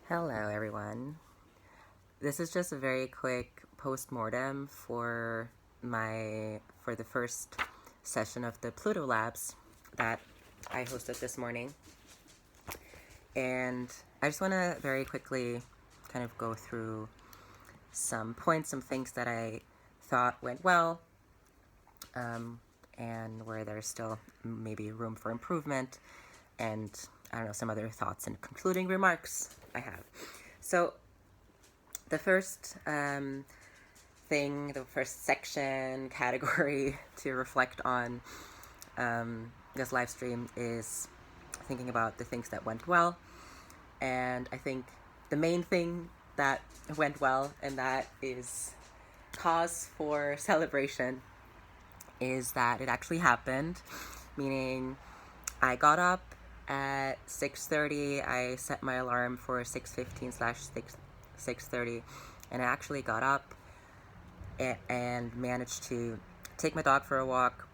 Hello everyone. This is just a very quick post-mortem for the first session of the PLUTO Labs that I hosted this morning. And I just want to very quickly kind of go through some points, some things that I thought went well, and where there's still maybe room for improvement, and I don't know, some other thoughts and concluding remarks I have. So the first thing, the first section, category to reflect on this live stream is thinking about the things that went well. And I think the main thing that went well, and that is cause for celebration, is that it actually happened. Meaning, I got up at 6:30. I set my alarm for 6:15/6:30, and I actually got up and managed to take my dog for a walk,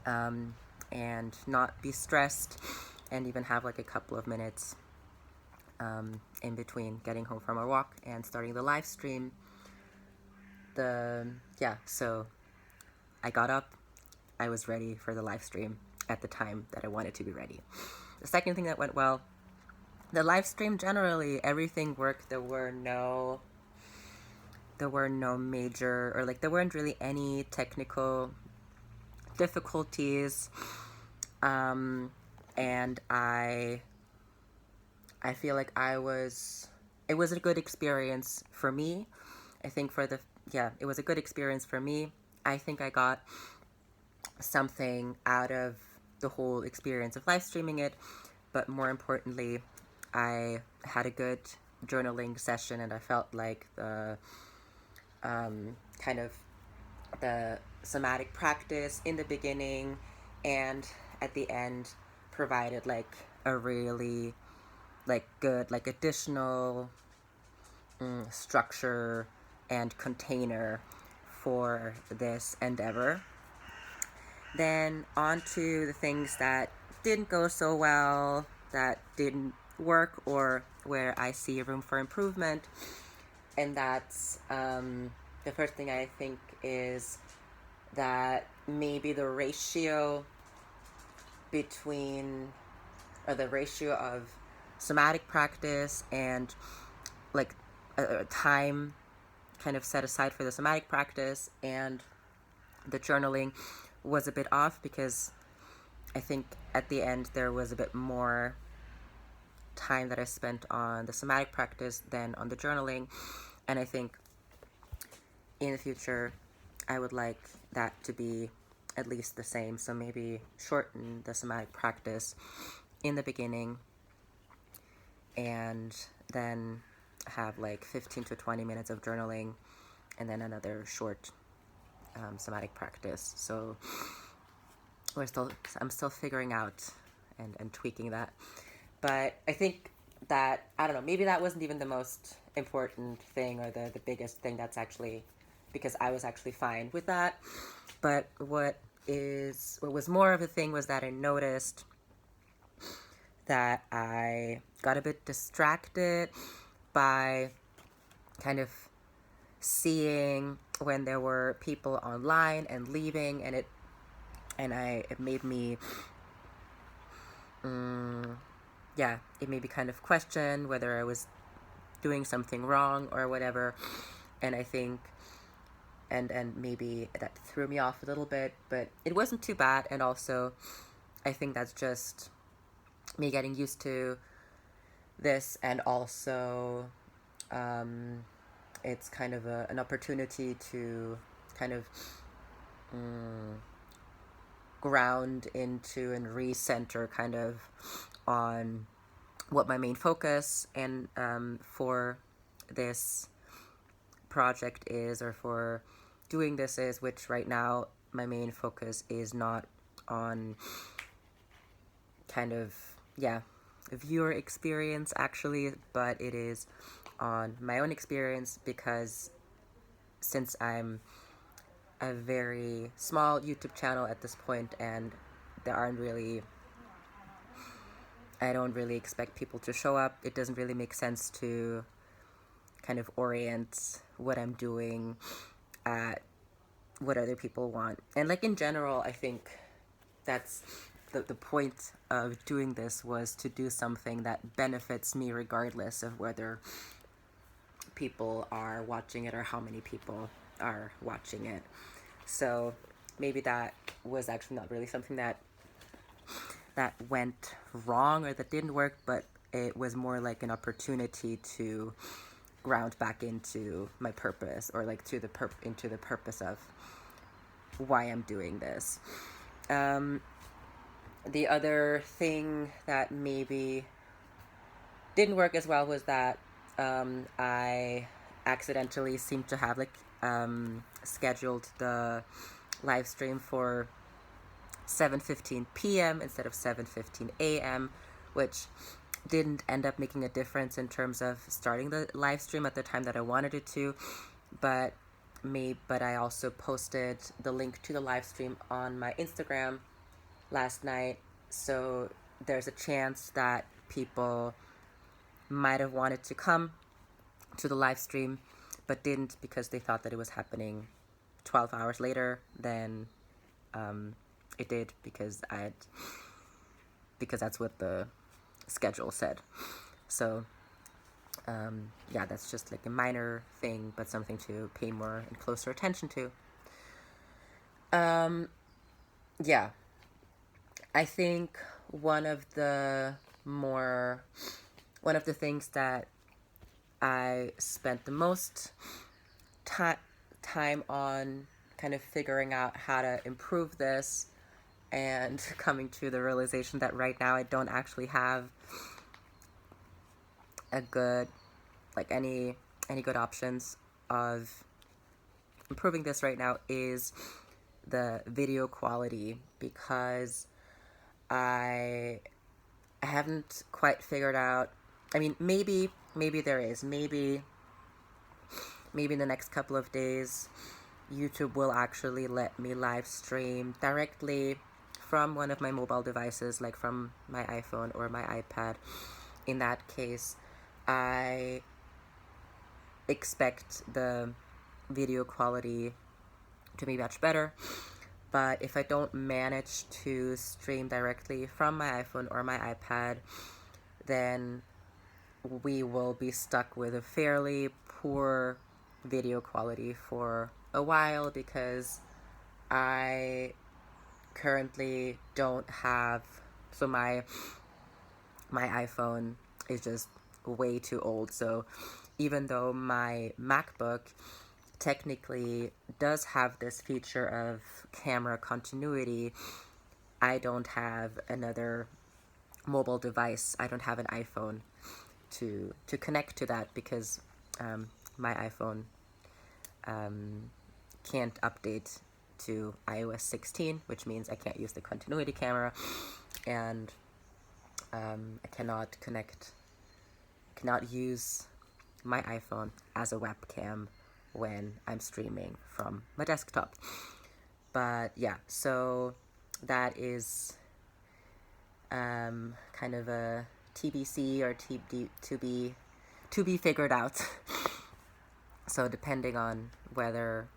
and not be stressed, and even have like a couple of minutes in between getting home from a walk and starting the live stream. So I got up, I was ready for the live stream at the time that I wanted to be ready. The second thing that went well, the live stream generally, everything worked. There were no major, or like there weren't really any technical difficulties, and I feel like it was a good experience for me. I think it was a good experience for me. I think I got something out of the whole experience of live streaming it, but more importantly, I had a good journaling session, and I felt like the kind of the somatic practice in the beginning and at the end provided like a really like good like additional structure and container for this endeavor. Then on to the things that didn't go so well, that didn't work, or where I see room for improvement. And that's the first thing I think is that maybe the ratio of somatic practice and like a time kind of set aside for the somatic practice and the journaling was a bit off, because I think at the end there was a bit more time that I spent on the somatic practice than on the journaling. And I think in the future I would like that to be at least the same. So maybe shorten the somatic practice in the beginning and then have like 15 to 20 minutes of journaling and then another short somatic practice. So I'm still figuring out and tweaking that. But I think that, I don't know, maybe that wasn't even the most important thing or the biggest thing. That's actually because I was actually fine with that. But what was more of a thing was that I noticed that I got a bit distracted by kind of seeing when there were people online and leaving, and it made me it made me kind of question whether I was doing something wrong or whatever. And I think and maybe that threw me off a little bit, but it wasn't too bad. And also I think that's just me getting used to this, and also it's kind of an opportunity to kind of ground into and recenter kind of on what my main focus and for this project is, or for doing this is, which right now my main focus is not on kind of viewer experience actually, but it is on my own experience, because since I'm a very small YouTube channel at this point and there aren't really I don't really expect people to show up. It doesn't really make sense to kind of orient what I'm doing at what other people want. And like in general, I think that's the point of doing this, was to do something that benefits me regardless of whether people are watching it or how many people are watching it. So maybe that was actually not really something that went wrong or that didn't work, but it was more like an opportunity to ground back into my purpose, or like into the purpose of why I'm doing this. The other thing that maybe didn't work as well was that I accidentally seemed to have like scheduled the live stream for 7:15 p.m. instead of 7:15 a.m., which didn't end up making a difference in terms of starting the live stream at the time that I wanted it to, but I also posted the link to the live stream on my Instagram last night, so there's a chance that people might have wanted to come to the live stream but didn't, because they thought that it was happening 12 hours later than it did, because that's what the schedule said. So yeah, that's just like a minor thing, but something to pay more and closer attention to. Yeah, I think one of the things that I spent the most time on kind of figuring out how to improve this, and coming to the realization that right now I don't actually have a good, like any good options of improving this right now, is the video quality, because I haven't quite figured out. I mean, maybe there is. Maybe in the next couple of days, YouTube will actually let me live stream directly from one of my mobile devices, like from my iPhone or my iPad. In that case, I expect the video quality to be much better. But if I don't manage to stream directly from my iPhone or my iPad, then we will be stuck with a fairly poor video quality for a while, because I currently don't have, so my iPhone is just way too old. So even though my MacBook technically does have this feature of camera continuity, I don't have another mobile device. I don't have an iPhone to connect to that, because my iPhone can't update to iOS 16, which means I can't use the continuity camera, and I cannot use my iPhone as a webcam when I'm streaming from my desktop. But yeah, so that is kind of a TBC, or to be figured out. So depending on whether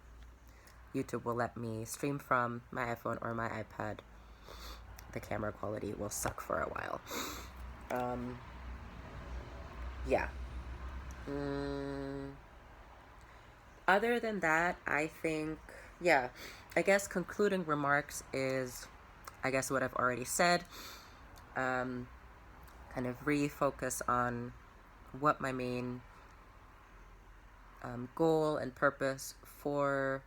YouTube will let me stream from my iPhone or my iPad, the camera quality will suck for a while. Yeah. Other than that, I think, yeah, I guess concluding remarks is, I guess, what I've already said. Kind of refocus on what my main goal and purpose for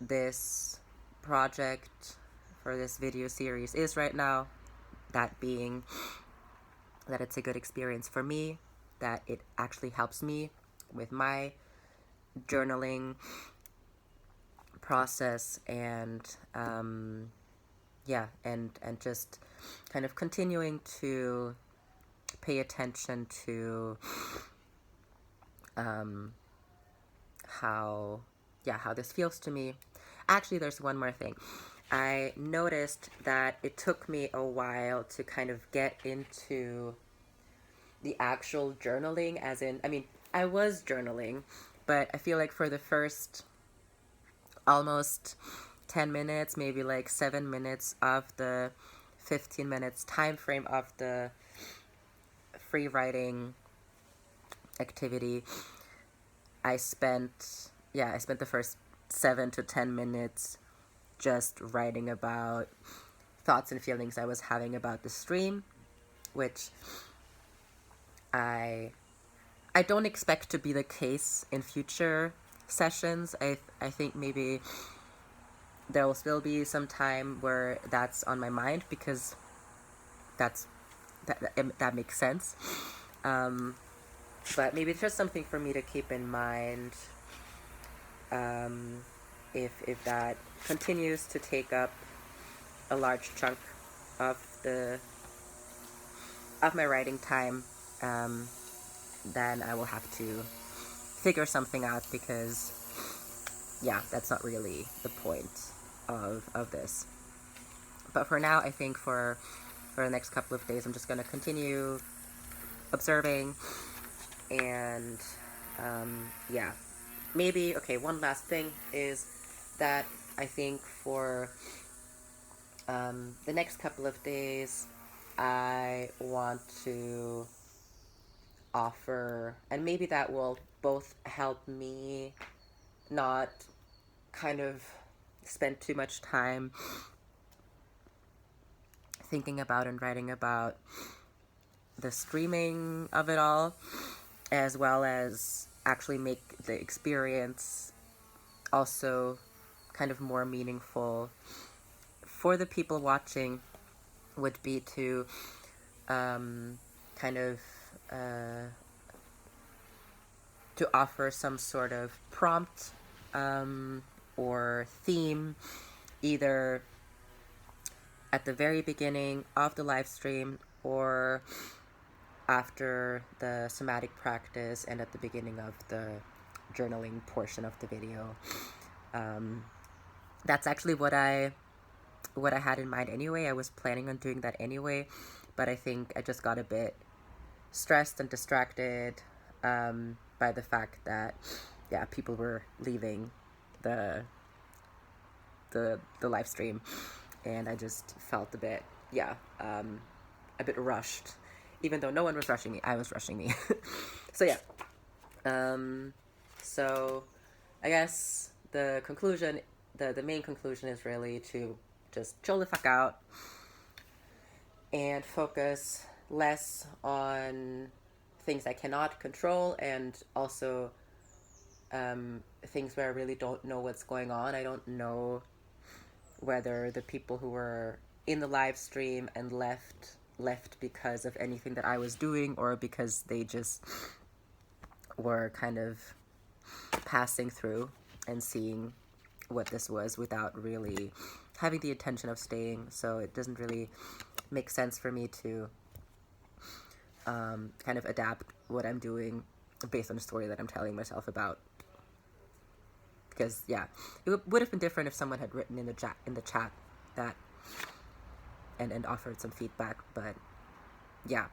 this project, for this video series is right now. That being that it's a good experience for me, that it actually helps me with my journaling process, and yeah, and just kind of continuing to pay attention to how this feels to me. Actually, there's one more thing. I noticed that it took me a while to kind of get into the actual journaling, as in, I mean, I was journaling, but I feel like for the first almost 10 minutes, maybe like 7 minutes of the 15 minutes time frame of the free writing activity, I spent the first 7 to 10 minutes just writing about thoughts and feelings I was having about the stream, which I don't expect to be the case in future sessions. I think maybe there will still be some time where that's on my mind, because that makes sense. But maybe it's just something for me to keep in mind, if that continues to take up a large chunk of my writing time, then I will have to figure something out, because yeah, that's not really the point of this. But for now, I think for the next couple of days, I'm just going to continue observing, and yeah, maybe, okay, one last thing is that I think for the next couple of days, I want to offer, and maybe that will both help me not kind of spend too much time thinking about and writing about the streaming of it all, as well as actually make the experience also kind of more meaningful for the people watching, would be to kind of to offer some sort of prompt or theme, either at the very beginning of the live stream or after the somatic practice and at the beginning of the journaling portion of the video. That's actually what I had in mind anyway. I was planning on doing that anyway, but I think I just got a bit stressed and distracted by the fact that, yeah, people were leaving the live stream, and I just felt a bit rushed, even though no one was rushing me. I was rushing me. So yeah, so I guess the conclusion, the main conclusion is really to just chill the fuck out and focus less on things I cannot control, and also things where I really don't know what's going on. I don't know whether the people who were in the live stream and left because of anything that I was doing, or because they just were kind of passing through and seeing what this was without really having the intention of staying. So it doesn't really make sense for me to kind of adapt what I'm doing based on the story that I'm telling myself about. Because yeah, it would have been different if someone had written in the chat that and offered some feedback, but yeah.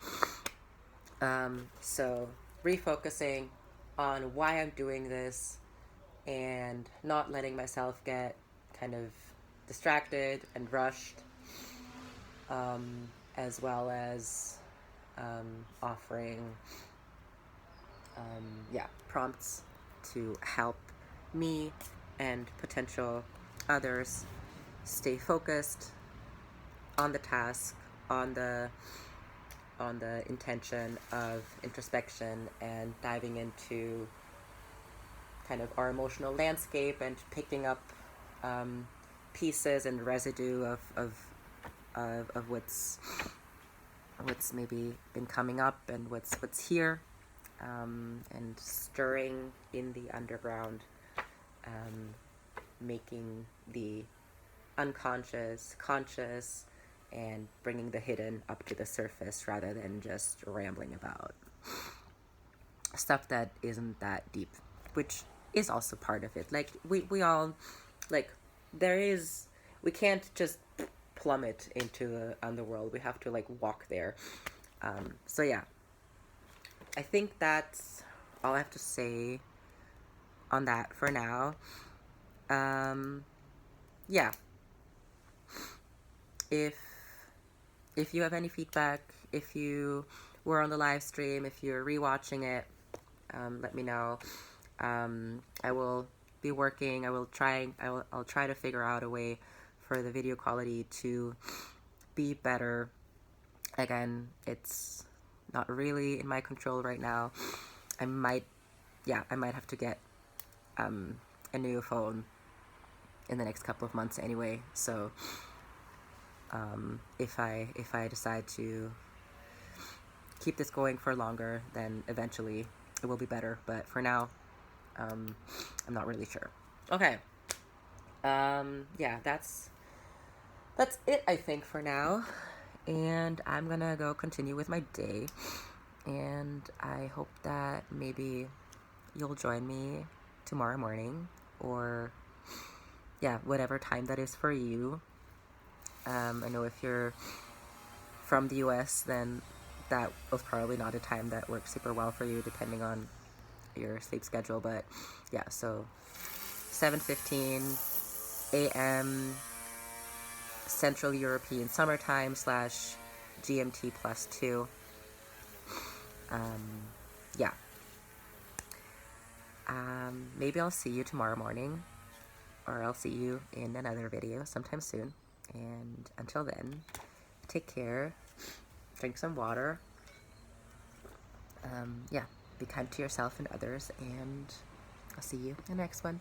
So refocusing on why I'm doing this and not letting myself get kind of distracted and rushed, as well as offering prompts to help me and potential others stay focused on the task, on the intention of introspection and diving into kind of our emotional landscape and picking up pieces and residue of what's maybe been coming up and what's here, and stirring in the underground, making the unconscious conscious, and bringing the hidden up to the surface, rather than just rambling about stuff that isn't that deep, which is also part of it. Like we all, like, there is, we can't just plummet into the underworld. We have to like walk there. So yeah, I think that's all I have to say on that for now. Yeah, if you have any feedback, if you were on the live stream, if you're rewatching it, let me know. I will be working. I'll try to figure out a way for the video quality to be better. Again, it's not really in my control right now. I might have to get a new phone in the next couple of months anyway. So if I decide to keep this going for longer, then eventually it will be better. But for now, I'm not really sure. Okay. Yeah, that's it, I think, for now. And I'm gonna go continue with my day. And I hope that maybe you'll join me tomorrow morning, or yeah, whatever time that is for you. I know if you're from the US, then that was probably not a time that works super well for you, depending on your sleep schedule. But yeah, so 7:15 a.m. Central European Summertime / GMT +2. Yeah. Maybe I'll see you tomorrow morning, or I'll see you in another video sometime soon. And until then, take care, drink some water, yeah, be kind to yourself and others, and I'll see you in the next one.